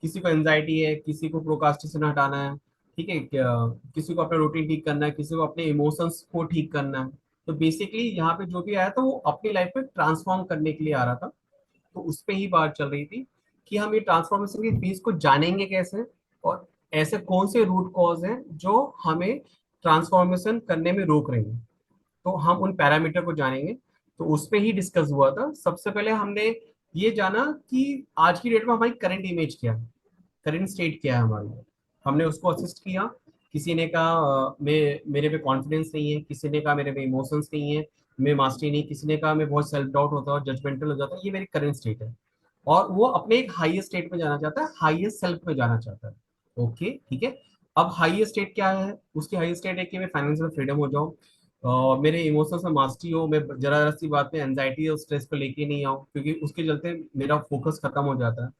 किसी को एंजाइटी है, किसी को प्रोकास्टिनेशन हटाना है, ठीक है क्या, किसी को अपना रूटीन ठीक करना है, किसी को अपने इमोशंस को ठीक करना है। तो बेसिकली यहाँ पे जो भी आया था वो अपनी लाइफ में ट्रांसफॉर्म करने के लिए आ रहा था। तो उस पे ही बात चल रही थी कि हम ये ट्रांसफॉर्मेशन की फेज को जानेंगे कैसे, और ऐसे कौन से रूट कॉज हैं जो हमें ट्रांसफॉर्मेशन करने में रोक रही हैं। तो हम उन पैरामीटर को जानेंगे। तो उस पे ही डिस्कस हुआ था। सबसे पहले हमने ये जाना कि आज की डेट में हमारी करंट इमेज क्या है, करंट स्टेट क्या है हमारी। हमने उसको असिस्ट किया। किसी ने कहा मेरे पे कॉन्फिडेंस नहीं है, किसी ने कहा मेरे पे इमोशंस नहीं है, मैं मास्टरी नहीं, किसी ने कहा मैं बहुत सेल्फ डाउट होता है, जजमेंटल हो जाता है, ये मेरी करंट स्टेट है। और वो अपने एक हाईएस्ट स्टेट में जाना चाहता है, हाईएस्ट सेल्फ में जाना चाहता है। ओके ठीक है। अब हाईएस्ट स्टेट क्या है, उसकी हाईएस्ट स्टेट है कि मैं फाइनेंशियल फ्रीडम हो जाऊं, मेरे इमोशंस में मास्टरी हो, मैं जरा जरा सी बात में एंजाइटी और स्ट्रेस को लेके नहीं आऊं, क्योंकि उसके चलते मेरा फोकस खत्म हो जाता है।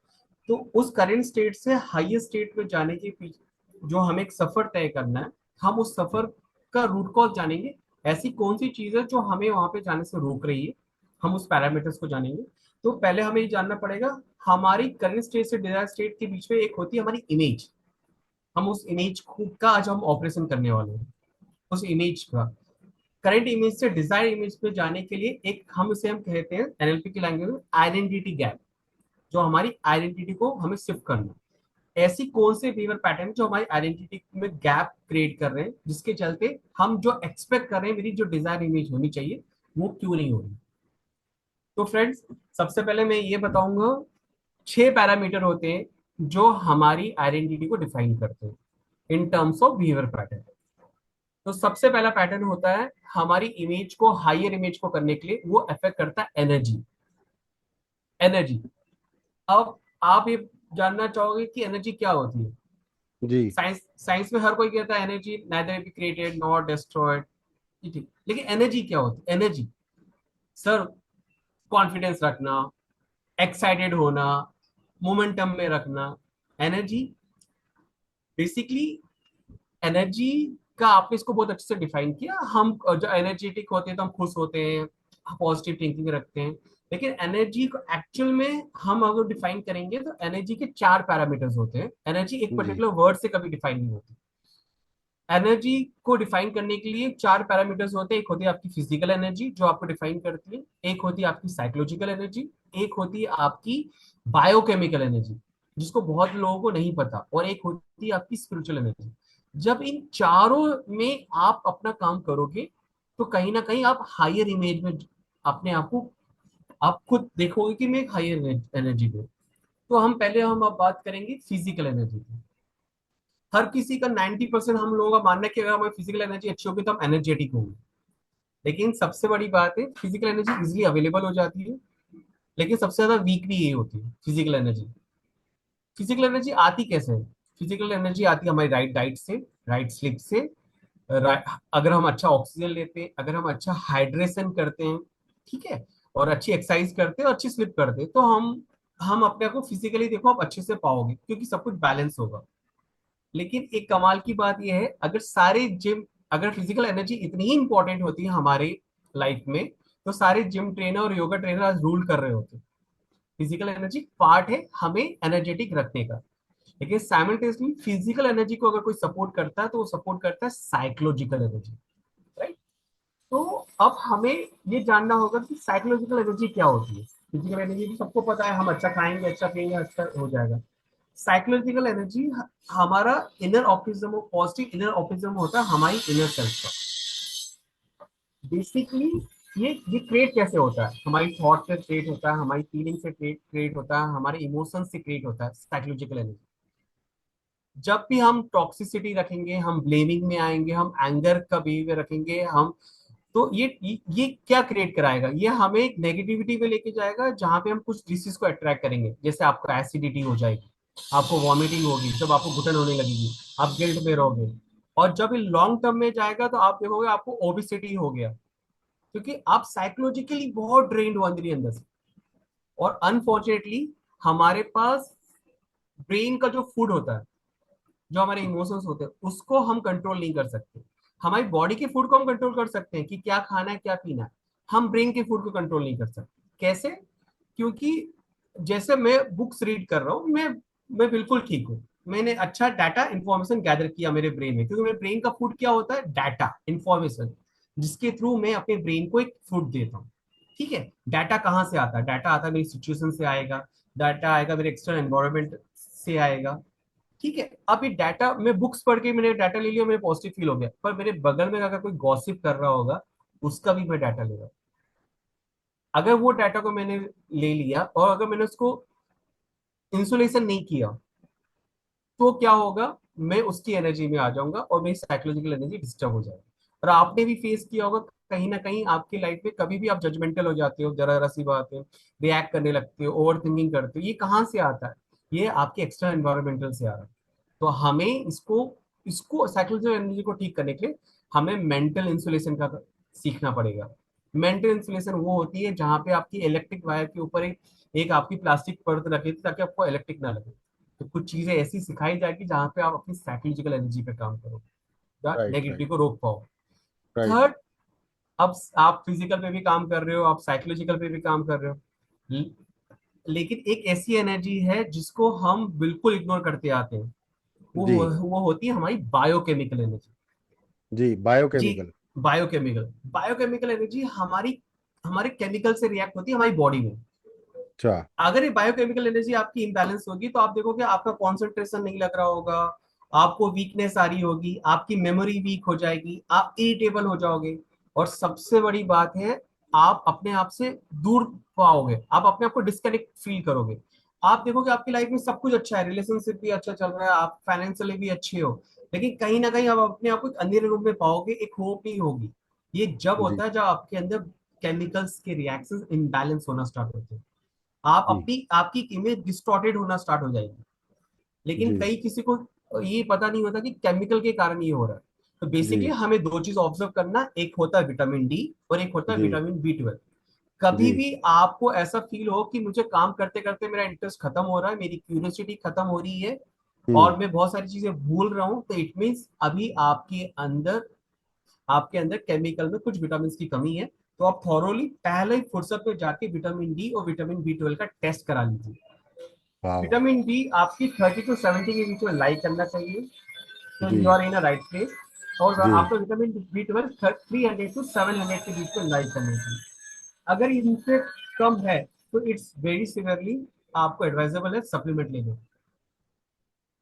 तो उस करंट स्टेट से हाईएस्ट स्टेट में जाने के पीछे जो हमें एक सफर तय करना है, हम उस सफर का रूट कॉज जानेंगे। ऐसी कौन सी चीज है जो हमें वहां पे जाने से रोक रही है, हम उस पैरामीटर्स को जानेंगे। तो पहले हमें ये जानना पड़ेगा, हमारी करंट स्टेट से डिजायर स्टेट के बीच में एक होती है हमारी इमेज। हम उस इमेज का आज हम ऑपरेशन करने वाले हैं, उस इमेज का। करंट इमेज से डिजायर इमेज पे जाने के लिए एक हम कहते हैं एनएलपी की लैंग्वेज में आइडेंटिटी गैप, जो हमारी आइडेंटिटी को हमें शिफ्ट करना है। ऐसी कौन से बिहेवियर पैटर्न जो हमारी आइडेंटिटी में गैप क्रिएट कर रहे हैं, जिसके चलते हम जो एक्सपेक्ट कर रहे हैं मेरी जो डिजायर इमेज होनी चाहिए वो क्यों नहीं हो रही। तो फ्रेंड्स, सबसे पहले मैं ये बताऊंगा, 6 पैरामीटर होते हैं जो हमारी आइडेंटिटी को डिफाइन करते हैं in terms of behaviour pattern. तो सबसे पहला पैटर्न होता है, हमारी इमेज को हायर इमेज को करने के लिए वो अफेक्ट करता है एनर्जी। एनर्जी। अब आप ये जानना चाहोगे कि एनर्जी क्या होती है। जी। साइंस साइंस में हर कोई कहता है energy neither be created not destroyed, ठीक। लेकिन एनर्जी क्या होती है। एनर्जी सर, कॉन्फिडेंस रखना, एक्साइटेड होना, मोमेंटम में रखना, एनर्जी बेसिकली। एनर्जी का आपने इसको बहुत अच्छे से डिफाइन किया। हम जो एनर्जेटिक होते हैं तो हम खुश होते हैं, पॉजिटिव थिंकिंग रखते हैं। लेकिन एनर्जी को एक्चुअल में हम अगर डिफाइन करेंगे तो एनर्जी के 4 पैरामीटर्स होते हैं। एनर्जी एक जी। पर्टिकुलर वर्ड से कभी डिफाइन नहीं होती। एनर्जी को डिफाइन करने के लिए 4 पैरामीटर्स होते हैं। एक होती है आपकी फिजिकल एनर्जी जो आपको डिफाइन करती है, एक होती है आपकी साइकोलॉजिकल एनर्जी, एक होती है आपकी बायोकेमिकल एनर्जी जिसको बहुत लोगों को नहीं पता, और एक होती है आपकी स्पिरिचुअल एनर्जी। जब इन चारों में आप अपना काम करोगे तो कहीं ना कहीं आप हायर इमेज में अपने आप को, आप खुद देखोगे कि मैं एक हायर एनर्जी में। तो हम अब बात करेंगे फिजिकल एनर्जी की। हर किसी का 90% हम लोगों का मानना है कि अगर हमारी फिजिकल एनर्जी अच्छी होगी तो हम एनर्जेटिक होंगे। लेकिन सबसे बड़ी बात है, फिजिकल एनर्जी इजिली अवेलेबल हो जाती है, लेकिन सबसे ज्यादा वीक भी यही होती है फिजिकल एनर्जी। फिजिकल एनर्जी आती कैसे है। फिजिकल एनर्जी आती है हमारी राइट डाइट से, राइट स्लिप से, अगर हम अच्छा ऑक्सीजन लेते हैं, अगर हम अच्छा हाइड्रेशन करते हैं, ठीक है, और अच्छी एक्सरसाइज करते हैं और अच्छी स्लिप करते हैं, तो हम अपने आप को फिजिकली देखो आप अच्छे से पाओगे क्योंकि सब कुछ बैलेंस होगा। लेकिन एक कमाल की बात यह है, अगर सारे जिम, अगर फिजिकल एनर्जी इतनी ही इंपॉर्टेंट होती है हमारे लाइफ में, तो सारे जिम ट्रेनर और योगा ट्रेनर आज रूल कर रहे होते। फिजिकल एनर्जी पार्ट है हमें एनर्जेटिक रखने का। लेकिन साइमल्टेनियसली फिजिकल एनर्जी को अगर कोई सपोर्ट करता है तो वो सपोर्ट करता है साइकोलॉजिकल एनर्जी, राइट। तो अब हमें ये जानना होगा कि साइकोलॉजिकल एनर्जी क्या होती है। फिजिकल एनर्जी तो सबको पता है, हम अच्छा खाएंगे अच्छा पिएंगे अच्छा हो जाएगा। साइकोलॉजिकल एनर्जी हमारा इनर ऑप्टिज्म, पॉजिटिव इनर ऑप्टिज्म होता है हमारी इनर सेल्फ का। बेसिकली ये क्रिएट कैसे होता है, हमारी थॉट से क्रिएट होता है, हमारी फीलिंग से क्रिएट होता है, हमारे इमोशन से क्रिएट होता है साइकोलॉजिकल एनर्जी। जब भी हम टॉक्सिसिटी रखेंगे, हम ब्लेमिंग में आएंगे, हम एंगर का बिहेवियर रखेंगे, हम तो ये क्या क्रिएट कराएगा, ये हमें एक नेगेटिविटी में लेके जाएगा जहां पे हम कुछ डिसीज को अट्रैक्ट करेंगे। जैसे आपको एसिडिटी हो जाएगी, आपको वॉमिटिंग होगी, जब आपको घुटन होने लगेगी, आप गिल्ट में रहोगे। और जब ये लॉन्ग टर्म में जाएगा तो आप देखोगे आपको ओबिसिटी हो गया, क्योंकि आप साइकोलॉजिकली बहुत ड्रेन्ड हो अंदर ही अंदर से। और अनफॉर्चुनेटली हमारे पास ब्रेन का जो फूड होता है, जो हमारे इमोशंस होते हैं, उसको हम कंट्रोल नहीं कर सकते। हमारी बॉडी के फूड को हम कंट्रोल कर सकते हैं कि क्या खाना है क्या पीना है, हम ब्रेन के फूड को कंट्रोल नहीं कर सकते। कैसे? क्योंकि जैसे मैं बुक्स रीड कर रहा हूँ, मैं मैं बिल्कुल ठीक हूँ। मैंने अच्छा डाटा इंफॉर्मेशन गैदर किया मेरे ब्रेन में, क्योंकि मेरे ब्रेन का फूड क्या होता है, डाटा इंफॉर्मेशन, जिसके थ्रू मैं अपने ब्रेन को एक फूड देता हूँ। ठीक है। डाटा कहाँ से आता है? डाटा आता है मेरी सिचुएशन से आएगा, डाटा आएगा मेरे एक्सटर्नल एनवायरनमेंट से आएगा। ठीक है। अब ये डाटा, मैं बुक्स पढ़ के मैंने डाटा ले लिया, मेरे पॉजिटिव फील हो गया, पर मेरे बगल में अगर कोई गॉसिप कर रहा होगा, उसका भी मैं डाटा ले रहा हूँ। अगर वो डाटा को मैंने ले लिया और अगर मैंने उसको इंसुलेशन नहीं किया, तो क्या होगा, मैं उसकी एनर्जी में आ जाऊंगा और मेरी साइकोलॉजिकल एनर्जी डिस्टर्ब हो जाएगी। और आपने भी फेस किया होगा, कहीं ना कहीं आपकी लाइफ में कभी भी आप जजमेंटल हो जाते हो, जरा जरा सी बात है रिएक्ट करने लगते हो, ओवर थिंकिंग करते हो, ये कहाँ से आता है? ये आपके एक्सटर्नल एनवायरमेंटल से आ रहा है। तो हमें इसको इसको साइकोलॉजिकल एनर्जी को ठीक करने के लिए हमें मेंटल इंसुलेशन का सीखना पड़ेगा। मेंटल इंसुलेशन वो होती है जहाँ पे आपकी इलेक्ट्रिक वायर के ऊपर एक आपकी प्लास्टिक परत रखी थी, ताकि आपको इलेक्ट्रिक ना लगे। तो कुछ चीजें ऐसी सिखाई जाएगी जहां पे आप अपनी साइकोलॉजिकल एनर्जी पे काम करो, राइट, राइट, नेगेटिविटी को रोक पाओ। राइट। थर्ड, अब आप फिजिकल पे भी काम कर रहे हो, आप साइकोलॉजिकल पे भी काम कर रहे हो, ल- लेकिन एक ऐसी एनर्जी है जिसको हम बिल्कुल इग्नोर करते आते हैं। वो जी, वो होती है हमारी बायोकेमिकल एनर्जी। जी, जी। बायोकेमिकल। बायोकेमिकल बायोकेमिकल एनर्जी हमारी हमारे केमिकल से रिएक्ट होती है हमारी बॉडी में। अच्छा। अगर ये बायोकेमिकल एनर्जी आपकी इम्बैलेंस होगी, तो आप देखोगे आपका कॉन्सेंट्रेशन नहीं लग रहा होगा, आपको वीकनेस आ रही होगी, आपकी मेमोरी वीक हो जाएगी, आप इरिटेबल हो जाओगे, और सबसे बड़ी बात है, आप अपने आप से दूर पाओगे, आप अपने आप को डिस्कनेक्ट फील करोगे। आप देखोगे आपकी लाइफ में सब कुछ अच्छा है, रिलेशनशिप भी अच्छा चल रहा है, आप फाइनेंशियली भी अच्छे हो, लेकिन कहीं ना कहीं आप अपने आप को एक अंधेरे रूम में पाओगे, एक होप नहीं होगी। ये जब जी, होता है जब आपके अंदर केमिकल्स के रिएक्शंस इम्बैलेंस होना स्टार्ट होते हैं, आप जी, अपनी आपकी इमेज डिस्टॉर्टेड होना स्टार्ट हो जाएगी। लेकिन जी, कई किसी को ये पता नहीं होता कि केमिकल के कारण ये हो रहा है। तो बेसिकली जी, हमें दो चीज ऑब्जर्व करना, एक होता है विटामिन डी और एक होता है जी, विटामिन बी 12। कभी जी। भी आपको ऐसा फील हो कि मुझे काम करते करते मेरा इंटरेस्ट खत्म हो रहा है, मेरी क्यूरियोसिटी खत्म हो रही है, हम्म। और मैं बहुत सारी चीजें भूल रहा हूँ, तो इट मीन्स अभी आपके अंदर केमिकल में कुछ विटामिन की कमी है। तो आप थॉरोली पहले ही फुर्सत में जाके विटामिन डी और विटामिन बी 12 का टेस्ट करा लीजिए। वाह। विटामिन डी आपकी 30 to 70 के बीच में लाइक करना चाहिए, तो जी, you are in a right place. और जी। आपका विटामिन बी 12 300 to 700 के बीच में लाइक करना चाहिए। अगर इनसे कम है, तो इट्स वेरी सिवियरली आपको एडवाइजेबल है सप्लीमेंट लेना।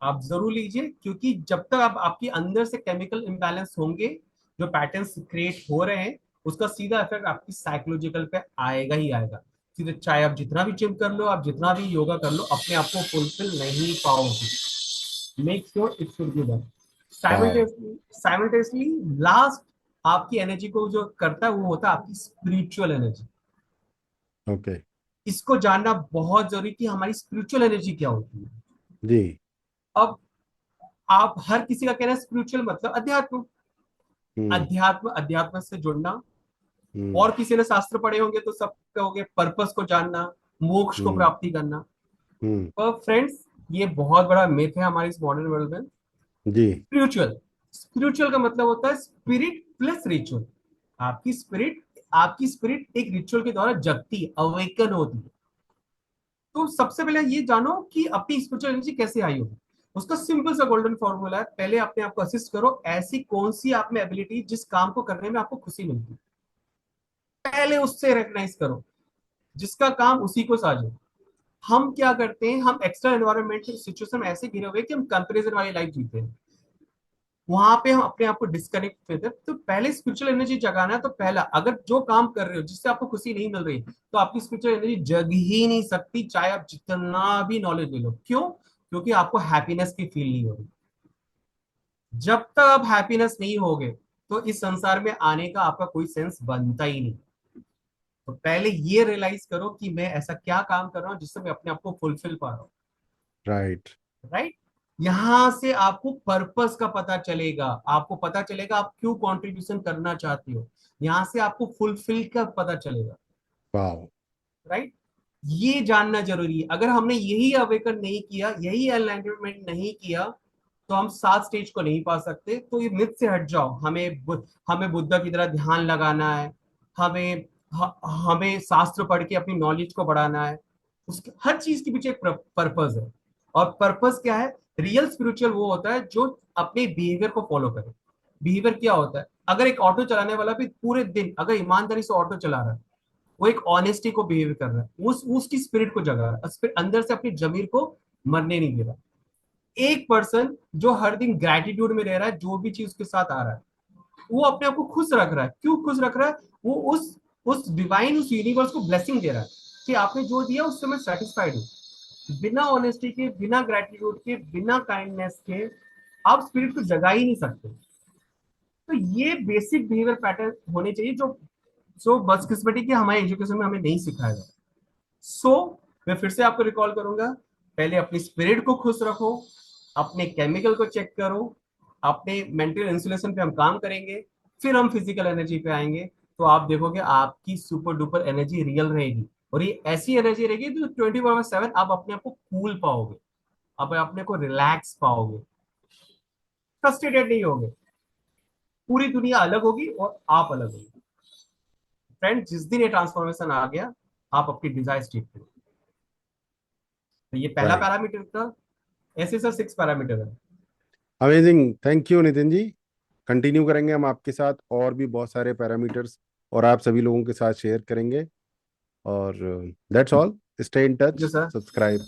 आप जरूर लीजिए, क्योंकि जब तक आप आपके अंदर से केमिकल इम्बैलेंस होंगे, जो पैटर्न्स क्रिएट हो रहे हैं, उसका सीधा इफेक्ट आपकी साइकोलॉजिकल पे आएगा ही आएगा। सीधे, चाहे आप जितना भी जिम कर लो, आप जितना भी योगा कर लो, अपने आप को फुलफिल नहीं पाओगे। Make sure it should be done वाह। साइमल्टेनियसली। लास्ट आपकी एनर्जी को जो करता है वो होता है आपकी स्पिरिचुअल एनर्जी। ओके। इसको जानना बहुत जरूरी कि हमारी स्पिरिचुअल एनर्जी क्या होती है। जी। अब आप, हर किसी का कहना है स्पिरिचुअल मतलब अध्यात्म। हम्म, अध्यात्म, अध्यात्म से जुड़ना। हम्म, और किसी ने शास्त्र पढ़े होंगे तो सब कहोगे पर्पस को जानना, मोक्ष को हम्म, प्राप्ति करना। हम्म। पर फ्रेंड्स, ये बहुत बड़ा मिथ है हमारी इस मॉडर्न वर्ल्ड में। जी। स्पिरिचुअल स्पिरिचुअल का मतलब होता है स्पिरिट प्लस रिचुअल। आपकी स्पिरिट एक रिचुअल के द्वारा जगती, अवेकन होती है। तो सबसे पहले ये जानो कि अपनी स्पिरिचुअल एनर्जी कैसे आई होगी। उसका सिंपल सा गोल्डन फॉर्मूला है, पहले अपने आप को असिस्ट करो, ऐसी कौन सी आप में एबिलिटी जिस काम को करने में आपको खुशी मिलती है, पहले उससे रिकग्नाइज करो, जिसका काम उसी को साझे। हम क्या करते हैं, हम एक्स्ट्रा एनवायरमेंट सिचुएशन में ऐसे घिरे हुए कि हम कंपेरिजन वाली लाइफ जीते हैं, वहां पे हम अपने आप को डिस्कनेक्ट करते हैं। तो पहले स्पिरिचुअल एनर्जी जगाना है, तो पहला, अगर जो काम कर रहे हो जिससे आपको खुशी नहीं मिल रही, तो आपकी स्पिरिचुअल एनर्जी जग ही नहीं सकती, चाहे आप जितना भी नॉलेज ले लो। क्यों? क्योंकि आपको हैप्पीनेस की फील नहीं हो रही। जब तक आप हैप्पीनेस नहीं होगे, तो इस संसार में आने का आपका कोई सेंस बनता ही नहीं। तो पहले ये रियलाइज करो कि मैं ऐसा क्या काम कर रहा हूँ जिससे मैं अपने आप को फुलफिल पा रहा हूँ। राइट। राइट। यहां से आपको पर्पस का पता चलेगा, आपको पता चलेगा आप क्यों कंट्रीब्यूशन करना चाहती हो, यहां से आपको फुलफिल का पता चलेगा। वाह। राइट। ये जानना जरूरी है। अगर हमने यही अवेकन नहीं किया, यही एनलाइटमेंट नहीं किया, तो हम 7 स्टेज को नहीं पा सकते। तो ये मिथ से हट जाओ, हमें बुद्धा की तरह ध्यान लगाना है, हमें हमें शास्त्र पढ़ के अपनी नॉलेज को बढ़ाना है। उसके हर चीज के पीछे एक पर्पस है। और पर्पस क्या है? रियल स्पिरिचुअल वो होता है जो अपने बिहेवियर को फॉलो करे। बिहेवियर क्या होता है? अगर एक ऑटो चलाने वाला भी पूरे दिन अगर ईमानदारी से ऑटो चला रहा है, वो एक ऑनेस्टी को बिहेव कर रहा है, उस उसकी स्पिरिट को जगा रहा है, अंदर से अपनी जमीर को मरने नहीं दे रहा। एक पर्सन जो हर दिन ग्रेटिट्यूड में रह रहा है, जो भी चीज उसके साथ आ रहा है, वो अपने आप को खुश रख रहा है। क्यों खुश रख रहा है? वो उस डिवाइन, उस यूनिवर्स को ब्लेसिंग दे रहा है कि आपने जो दिया उससे मैं सेटिस्फाइड हूँ। बिना ऑनेस्टी के, बिना ग्रेटिट्यूड के, बिना काइंडनेस के आप स्पिरिट को जगा ही नहीं सकते। तो ये बेसिक बिहेवियर पैटर्न होने चाहिए जो बदकिस्मती की हमारे एजुकेशन में हमें नहीं सिखाया जाता। सो मैं फिर से आपको रिकॉल करूंगा, पहले अपनी स्पिरिट को खुश रखो, अपने केमिकल को चेक करो, अपने मेंटल इंसुलेशन पे हम काम करेंगे, फिर हम फिजिकल एनर्जी पे आएंगे। तो आप देखोगे आपकी सुपर डुपर एनर्जी रियल रहेगी, और ये ऐसी एनर्जी रहेगी जो 24/7 आप अपने आप को कूल पाओगे, आप अपने को रिलैक्स पाओगे, फ्रस्ट्रेटेड नहीं होगे। पूरी दुनिया अलग होगी और आप अलग होगी। फ्रेंड, जिस दिन ये ट्रांसफॉर्मेशन आ गया, आप अपनी डिजायर स्टेट पे। तो ये पहला राइट। पैरामीटर था। ऐसे सर 6 पैरामीटर है। Amazing, thank you Nitin ji. Continue करेंगे हम आपके साथ, और भी बहुत सारे पैरामीटर्स और आप सभी लोगों के साथ शेयर करेंगे। और that's all, stay in thank you touch, sir. Subscribe.